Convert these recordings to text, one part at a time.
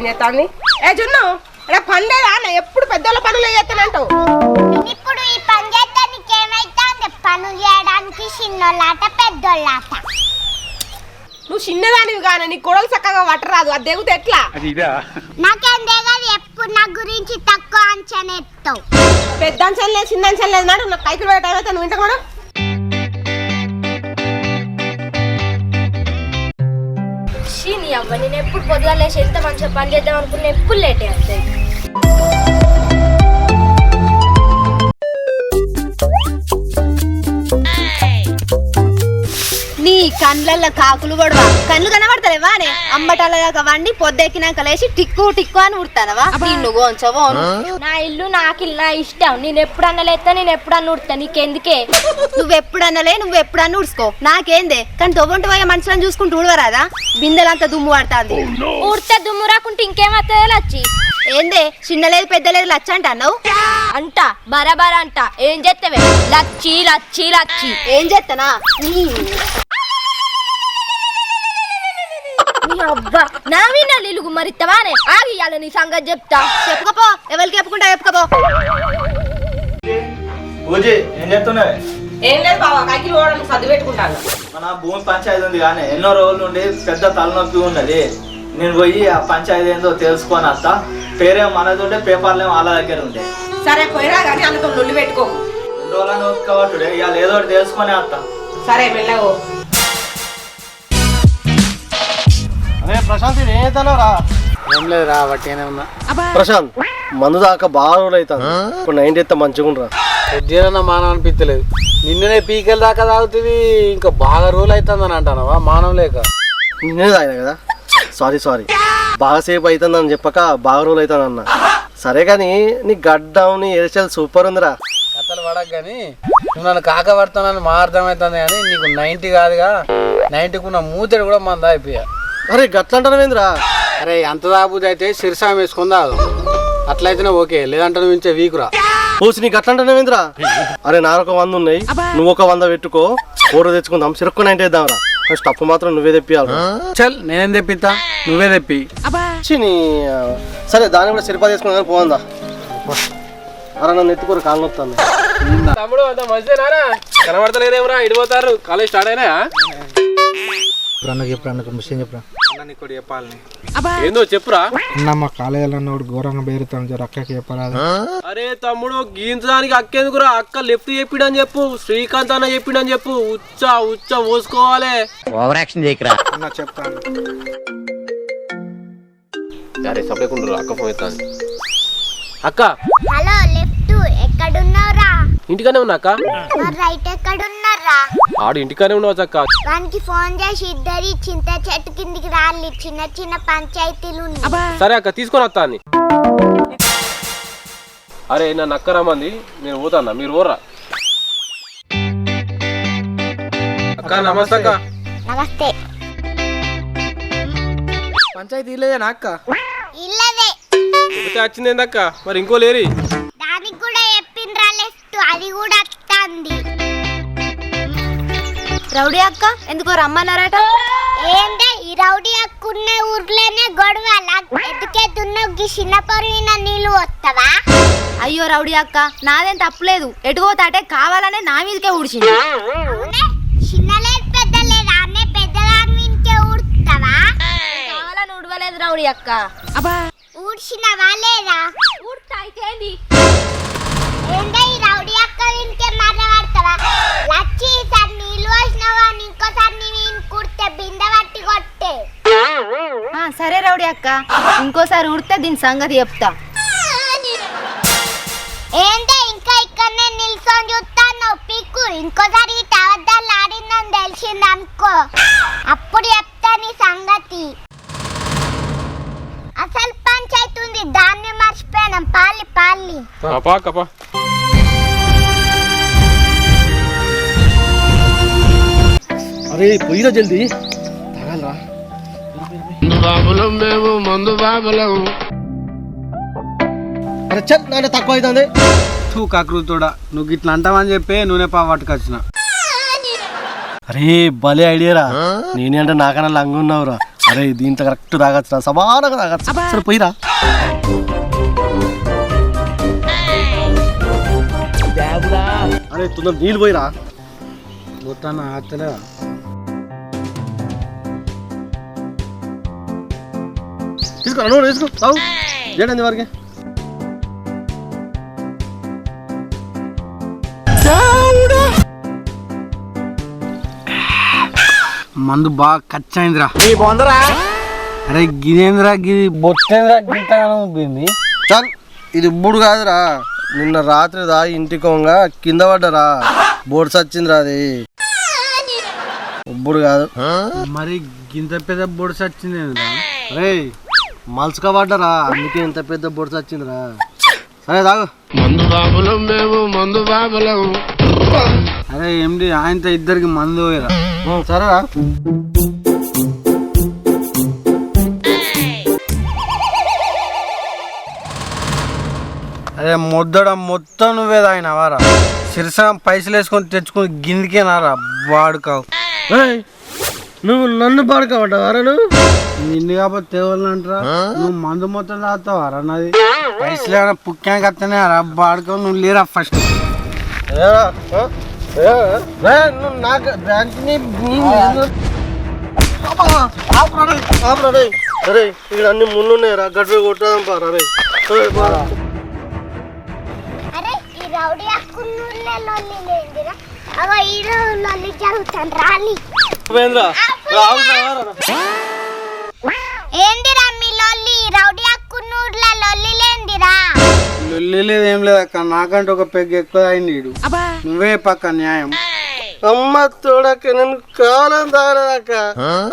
ఏం చేస్తాను ఏ జున్ను ఇలా పని లేదా ఎప్పుడు పెద్దోళ్ళ పనులు చేస్తానంటావు ఇప్పుడు ఈ పని చేస్తే నీకేమైతుంది పనులు చేయడానికి చిన్నోళ్ళాట పెద్దోళ్ళాట నువ్వు చిన్నదానివి కానీ నీ కొడలు చక్కగా వట్టరాదు అది దిగుతే ఎట్లా నాకేం దిగదు ఎప్పుడు నా గురించి తక్కువ అంచనా ఎత్తావు పెద్ద అంచనా లేదు చిన్న అంచనా లేదు నాడు నాకు కైకులు పోయే టైం అయితే నువ్వు ఇంట కూడా నీ అవ్వ నేను ఎప్పుడు పొద్దుగా లేచి ఎంత మంచిగా పని చేద్దాం అనుకున్నా ఎప్పుడు లేటే అవుతాయి నీ కండ్లల్లో కాకులు పడవా కళ్ళు కనబడతలేవా అనే అంబటాలగా వండి పొద్దెక్కినాక లేచి టిక్కు టిక్కు అని ఉడతానవా నిన్ను గోంచవో నా ఇల్లు నాకు నా ఇష్టం నేను ఎప్పుడన్నా లేస్తా నేను ఎప్పుడన్నా ఉడతా నీకెందుకే నువ్వెప్పుడన్నలే నువ్వెప్పుడన్నా ఉడుచుకో నాకేందే కానీ తొవ్వంటి పోయే మనుషులను చూసుకుంటూ ఉడవరాదా బిందెలంతా దుమ్ము పడుతుంది ఉడితే దుమ్ము రాకుంటే ఇంకేమవుతుందో లచ్చి ఏందే చిన్న లేదు పెద్ద లేదు లచ్చ అంట అన్నావు అంట బరాబర్ అంట ఏం చేస్తావే లచ్చి లచ్చి లచ్చి ఏం చేస్తానా అబ్బా నా విన్నా నిలుగు మరిత్తవానే ఆగి ఇయ్యాల నీ సంగతి చెప్తా చెప్పుకపో ఎవరికి చెప్పుకుంటా చెప్పుకపో పూజీ ఏం చెప్తున్నావే ఏం లేదు బాబా కైకిలు పోవడానికి సర్ది పెట్టుకుంటాను మన భూమి పంచాయతీ ఉంది కానీ ఎన్నో రోజుల నుండి పెద్ద తలనొప్పి ఉన్నది నేను పోయి ఆ పంచాయతీ ఏందో తెలుసుకొని వస్తా పేరేమో మనది ఉంటే పేపర్లేమో వాళ్ళ దగ్గర ఉండే సరే పోయిరా కానీ అందుతో నొల్లి పెట్టుకో 2 రోజులని ఒప్పుకోవట్టుడే ఇవాళ ఏదో ఒకటి తెలుసుకొని వస్తా సరే మెల్లగో అరే ప్రశాంత్ ఏం చేస్తానరా ఏం లేదు రా బట్టినే ఉన్నా ప్రశాంత్ మందు దాకా బాగా రోజులు అవుతాను ఇప్పుడు 90 ఎత్తే మంచిగా ఉండరా ఎడ్డీరన్నా మానం అనిపించలేదు నిన్ననే పీకల దాకా తాగుతుంది ఇంకా బాగా రోజులు అవుతుంది అని అంటానవా మానం లేక నేనే తాగినా కదా సారీ బాగా సేపు అవుతుందని చెప్పక బాగా రోజులు అవుతాను అన్న సరే కానీ నీ గడ్డం నీ ఎరిచల్ సూపర్ ఉందిరా కథలు పడక కానీ నువ్వు నన్ను కాక పడతానని మా అర్థమవుతుంది కానీ నీకు 90 కాదుగా 90కు ఉన్న మూతడు కూడా మన దాయిపోయా అరే గట్లంటావేంద్రా అరే ఎంత దాబుది అయితే శిరసాం వేసుకుందా అట్లయితేనే ఓకే లేదంటే నువ్వు ఇంచే వీకురా పూసి నీకు గట్లంటావేంద్రా అరే నాకొక 100 ఉన్నాయి నువ్వు ఒక 100 పెట్టుకో ఫోటో తెచ్చుకుందాం సిరుక్కు 90 వేద్దాంరా ఫస్ట్ అప్పు మాత్రం నువ్వే తెప్పియాలి చల్ నేనేం తెప్పిస్తా నువ్వే తెప్పి నీ సరే దాన్ని కూడా సిరిపా తీసుకుని పోందా అరే నన్ను ఎత్తుకోరు కాళ్ళు వస్తాను తమ్ముడు అంత మంచిదేనా కనబడతలేదేమరా ఇడిపోతారు కాలేజ్ స్టార్ట్ అయినా ఏందో చెప్పురా మా కాలేజీలో ఉన్నవాడు ఘోరంగా బేరుతాను జర అక్కకి చెప్పరాదు అరే తమ్ముడు గీంచడానికి అక్కేందుకురా అక్క లెఫ్ట్ చెప్పిండని చెప్పు శ్రీకాంత్ అన్న చెప్పిండని చెప్పు ఉచ్చ పోసుకోవాలి ఓవర్ యాక్షన్ చేయకరా చెప్తాను అరే సపరేకుండ్రు అక్క ఫోన్ ఎత్తాను అక్క హలో లెఫ్ట్ ఎక్కడున్నారా ఇంటికానే ఉన్నా అక్క రైట్ ఎక్కడున్నారా ఆడు ఇంటికానే ఉండవచ్చు అక్క వానికి ఫోన్ చేసి ఇద్దరి చింత చెట్టు కిందికి రాలి చిన్న చిన్న పంచాయతీలు ఉన్నాయి. సరే అక్క తీసుకొని వస్తా అని అరే నన్ను అక్క రమ్మంది నేను పోతాన్నా మీరు పోరా అక్క నమస్తే అక్క నమస్తే పంచాయతీ లేదేనా అక్క ఇల్లదే ఒకటే వచ్చింది ఏందక్క మరి ఇంకో లేరి దానికి కూడా చెప్పిండ్రా లెఫ్ట్ అది కూడా వస్తుంది. రౌడీ అక్క ఎందుకో రమ్మన్నారట ఏంటే ఈ రౌడీ అక్కున్న ఊర్లోనే గొడవ ఎదుకెదున్న చిన్న పొరుగిన నీళ్ళు వస్తావా? అయ్యో రౌడీ అక్క నాదేం తప్పులేదు ఎటుపోతాటే కావాలనే నా మీదకే ఊడిచింది అవునే చిన్న లేదు పెద్ద లేదు అన్నే పెద్దదాని మీదకే ఊడుతావా? కావాలని ఉడవలేదు రౌడీ అక్క ఊడ్చినవా లేదా? ఉడతా అయితే ఏంది ఏంటే ఈ రౌడీ అక్క వీనికే మర్రపడతావా? లచ్చి ఈసారి నీళ్ళు వచ్చినవా ఇంకోసారి నీ వీని కుడితే బిందె పట్టి కొట్టే. సరే రౌడీ అక్క ఇంకోసారి ఉడితే దీని సంగతి చెప్తా ఏంటే ఇంకా ఇక్కడనే నిల్చొని చూస్తాను పిక్కు ఇంకోసారి తవద్దాలు ఆడిందని తెలిసింది అనుకో అప్పుడు చెప్తా నీ సంగతి. అసలు పంచాయతీ ఉంది దాన్ని మర్చిపోయినాం పాలి కపా అరే పోయిరా జల్దీ తాగాలరా అరే చల్ నాన్న తక్కువ అవుతుంది తూ కాకృతుడా నువ్వు ఇట్లా అంటావని చెప్పి నూనె పా పట్టుకొచ్చిన అరే భలే ఐడియారా నేనే అంటే నాకన్నా లంగా ఉన్నావురా అరే దీంట్లో కరెక్ట్ తాగచ్చురా, సమానంగా తాగచ్చు. సరే పోయిరా. అరే తొందర నీళ్ళు పోయిరా. పోతాను ఆతలే. తీసుకో నువ్వు తీసుకో తావు ఏంటంది వారికి. మందు బాగా ఖర్చయిందిరా. అరే గిదేంద్రా గిది బొత్తేంద్రా గింతగానో ఉబ్బింది. చాలు ఇది ఇప్పుడు కాదురా, నిన్న రాత్రి దా ఇంటికి పోగా కింద పడ్డరా, బోర్డ్స్ వచ్చిందిరా. అది ఇప్పుడు కాదు. మరి గింత పెద్ద బొడిసి వచ్చింది. అరే మలుసుక పడ్డరా, అందుకే ఇంత పెద్ద బోర్డ్స్ వచ్చిందిరా. సరే తాగు. అరే ఏంటి ఆయనతో ఇద్దరికి మందు పోయిరా. సరేరా. అరే మొద్దడం మొత్తం నువ్వే తాగినవారా. శిరసనం పైసలు వేసుకొని తెచ్చుకొని గిందికేనారా వాడుకావు. నువ్వు నన్ను పడుకోమంటావారా? నువ్వు నిన్ను కాబట్టి తేవాలంటారా? నువ్వు మందు మొత్తం తాగుతావారా? నాది పైసలు ఏమైనా పుక్కానికి వస్తేనే రా వాడుకో. నువ్వు లేరా ఫస్ట్. నువ్వు నాకు అరే ఇక్కడ అన్ని ముళ్ళున్నాయిరా, గడ్డ కొట్టదాం పారా. అరే ఈ రౌడీ అక్కున్నూళ్ళే లొల్లి లేదురా. అగో ఈడు లొల్లి జరుగుతాను రాలి. ఏందిరా మీ లొల్లి? రౌడీ అక్కున్నూళ్ళే లొల్లి లేందిరా. లొల్లి లేదు ఏం లేదు అక్క. నాకంటే ఒక పెగ్ ఎక్కువ అయింది. నువ్వే పక్క న్యాయం. అమ్మ తోడక్క నేను కాలం తాగలేదక్క,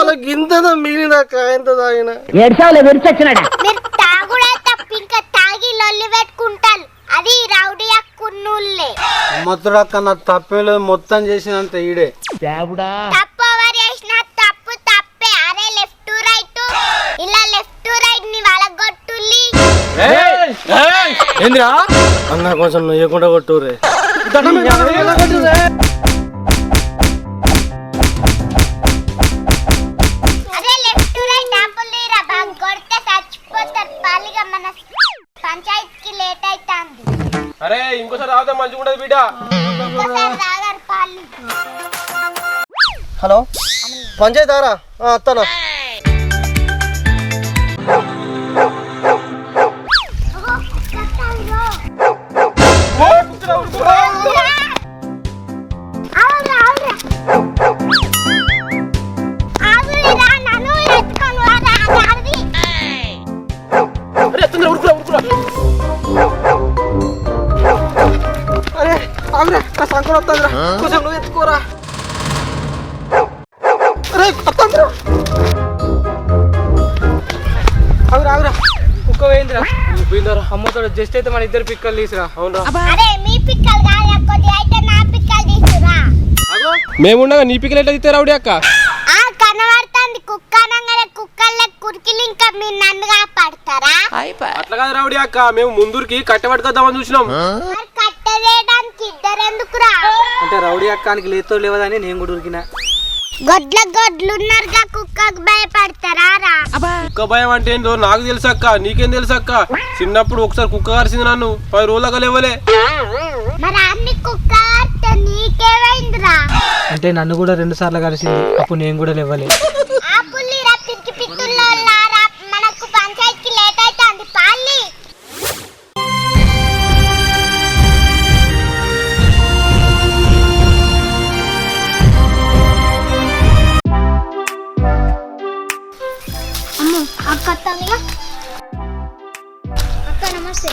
అలా గింత మిగిలినక్క ఎంత తాగిన. మీరు తాగుడే తప్ప ఇంకా తాగి లొల్లి పెట్టుకుంటారు. అది రౌడీ అక్కున్నూళ్ళే. అమ్మతుడక్క నా తప్పే లేదు, మొత్తం చేసినంత ఈడే. తప్పు ఎవరు చేసినా తప్పు తప్పే. అరే లెఫ్ట్ రైట్ ఇలా లెఫ్ట్ రైట్ ని వలగొట్టుల్లి. అన్న కొంచెం నువ్వకుండా కొట్టురే. అదే లెఫ్ట్ రైట్ ఆపుల్లిరా, బాగా కొడితే చచ్చిపోతారు. పాలిగా మన పంచాయతీకి లేట్ అవుతుంది. అరే ఇంకోసారి తాగితే మంచిగా ఉండదు బిడ్డ. ఇంకోసారి తాగారు పాలు. హలో పంచాయతీ తారా అత్తనా. సంకరం వస్తుందిరా, కొంచెం నువ్వు ఎత్తుకోరా. అరే వస్తుందిరా. ఆగురా ఆగురా. కుక్క పోయిందిరా. పోయిందరా. అమ్మతో జస్ట్ అయితే మన ఇద్దరు పిక్కలు తీసురా. అవునరా. అరే మీ పిక్కలు కాదు, కొద్దిగా అయితే నా పిక్కలు తీసుకురా. మేముండగా నీ పిక్కలు ఎట్లా తీస్తే రౌడీ అక్క? ఆ కనబడుతుంది కుక్క అనగానే కుక్కలే కురికిలు. ఇంకా మీరు నన్ను కాపాడతారా? అట్లా కాదు రౌడీ అక్క, మేము ముందూరికి కట్టబట్టుకొద్దామని చూసినాం. మరి కట్టవేయడానికి ఇద్దరెందుకురా? అంటే రౌడీ అక్కానికి లేతో లేవదని నేను కూడా ఉరికినా. గొడ్లున్నారుగా, కుక్కకు భయపడతారా రా? కుక్క భయం అంటే ఏందో నాకు తెలుసు అక్క, నీకేం తెలుసు అక్క? చిన్నప్పుడు ఒకసారి కుక్క కరిసింది నన్ను, 10 రోజులుగా లేవలే. మరి అన్ని కుక్క కరిస్తే నీకేమైందిరా? అంటే నన్ను కూడా 2 సార్లు కలిసింది, అప్పుడు నేను కూడా లేవలే. ఆ పుల్లిరా పిరికి పిత్తుల్లోలారా, మనకు పంచాయతీకి లేట్ అవుతుంది పాలి. అక్క నమస్తే.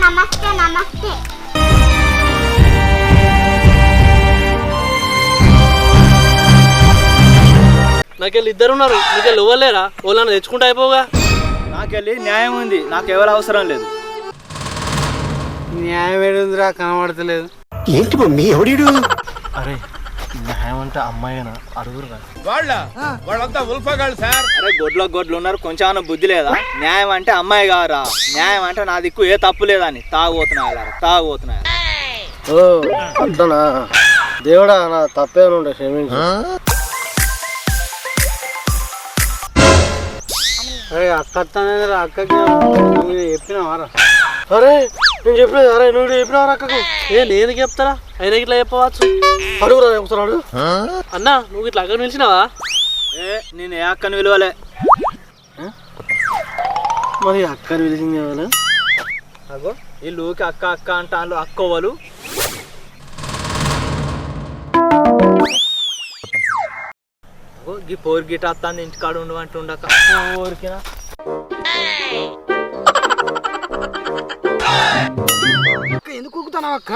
నమస్తే నమస్తే. నాకెళ్ళి ఇద్దరు ఉన్నారు, నీకెళ్ళి ఇవ్వలేరా? వాళ్ళని తెచ్చుకుంటా అయిపోగా. నాకెళ్ళి న్యాయం ఉంది, నాకు ఎవరు అవసరం లేదు. న్యాయం ఏడుందిరా, కనబడతలేదు. ఏంటి మమ్మీ ఎవడీడు? అరే న్యాయం అంటే అమ్మాయినా అడుగురురా. అరే గొడ్లు ఉన్నారు, కొంచెం బుద్ధి లేదా? న్యాయం అంటే అమ్మాయి కారా, న్యాయం అంటే నా దిక్కు ఏ తప్పు లేదని తాగుపోతున్నాయి. ఓ అట్లనా? దేవుడా నా తప్పేమనుండే క్షమించు. అరే అక్క వస్తానే అక్కకి నువ్వు చెప్పినావారా? అరే నేను చెప్పలేదు. అరే నువ్వు చెప్పినావు అక్కకు. నేను చెప్తారా అయినా ఇట్లా చెప్పవచ్చు. అడుగురా ఒకసారి అడుగు. అన్నా నువ్వు ఇట్లా అక్కడ నిలిచినావా? నేను ఏ అక్కని విలువలే. మరి అక్కని పిలిచింది కావాలి. అగో వీళ్ళు ఊరికి అక్క అక్క అంటాను. అక్కోవాళ్ళు ఈ పోరు గిట వస్తాను ఇంటికాడ ఉండమంటూ ఉండక ఊరికినా. ఎందుకు ఊకుతున్నావు అక్క?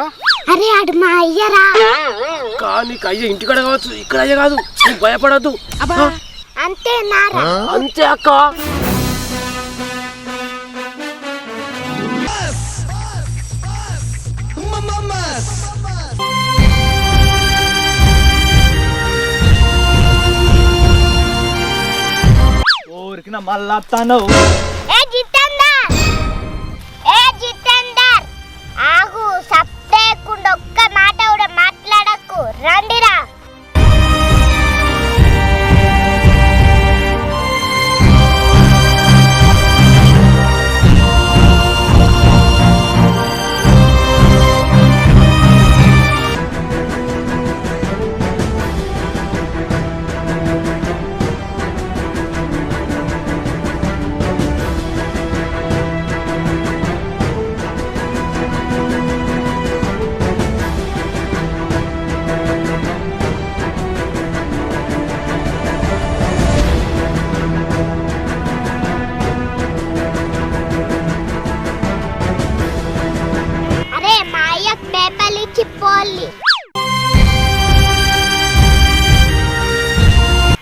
అరే అడు మా అయ్యరా. నీకు అయ్యే ఇంటికాడ కావచ్చు, ఇక్కడ అయ్యే కాదు. నువ్వు భయపడద్దు. అంతే నారా. అంతే అక్క. ఊరికినా మళ్ళా వస్తాను. ఏ జితేందర్ ఆగు, సప్తేకుండా ఒక్క మాట కూడా మాట్లాడకు. రండిరా. అరే మా అయ్యకు పేపర్లు ఇచ్చి పోలి.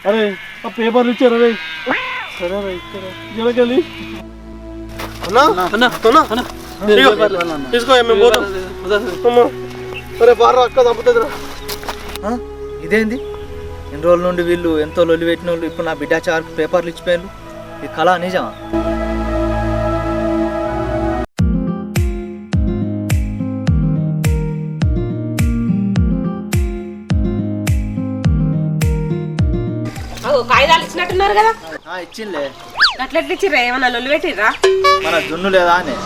అరే ఆ పేపర్లు ఇచ్చారు. అరే సరే జలకెళ్ళి అన్నా తీసుకో మేము పోతాం. అరే బాగా అక్క చంపుతుందిరా. ఇదేంది ఎన్ని రోజుల నుండి వీళ్ళు ఎంతో లొల్లి పెట్టిన వాళ్ళు ఇప్పుడు నా బిడ్డ చార్కు పేపర్లు ఇచ్చిపోయారు. ఈ కళ నిజమా? కాగితాలు ఇచ్చినట్టున్నారు కదా. ఇచ్చిందిలే. అట్లెట్లు ఇచ్చిర్రా? ఏమన్నా లొల్లి పెట్టిర్రా? మన జున్ను లేదా అని.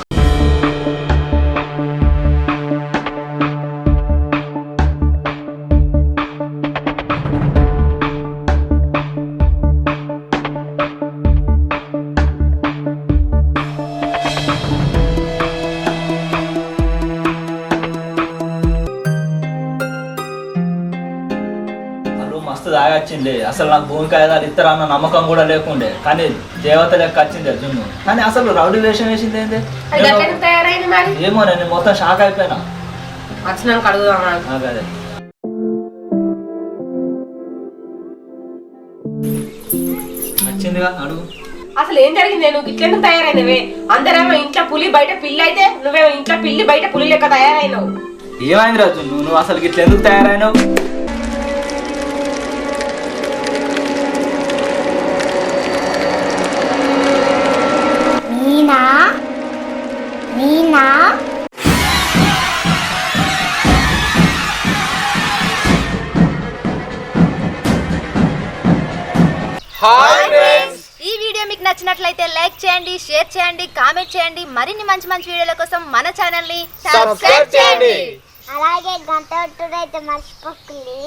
మస్తు దాగచ్చింది. అసలు నాకు భూమి కాగితాలు ఇస్తారన్న నమ్మకం కూడా లేకుండే, కానీ దేవత లెక్క వచ్చింది జున్ను. కానీ అసలు రౌడీ వేషం వేసింది ఏంటి? తయారైంది మరి. ఏమో నేను మొత్తం షాక్ అయిపోయినా. వచ్చినాక అడుగుదామా? అదే వచ్చిందిగా అడుగు. అసలు ఏం జరిగింది? నువ్వు ఇట్లెందుకు తయారైనవే? అందరేమో ఇంట్లో పులి బయట పిల్లి అయితే నువ్వేమో ఇంట్లో పిల్లి బయట పులి లెక్క తయారైనవు. ఏమైంది రాజు? నువ్వు అసలు ఇట్లా ఎందుకు తయారైనావు? నీనా ఈ వీడియో మీకు నచ్చినట్లయితే లైక్ చేయండి, షేర్ చేయండి, కామెంట్ చేయండి. మరిన్ని మంచి మంచి వీడియోల కోసం మన ఛానల్ ని సబ్స్క్రైబ్ చేయండి. అలాగే గంట అయితే మర్చిపోకండి.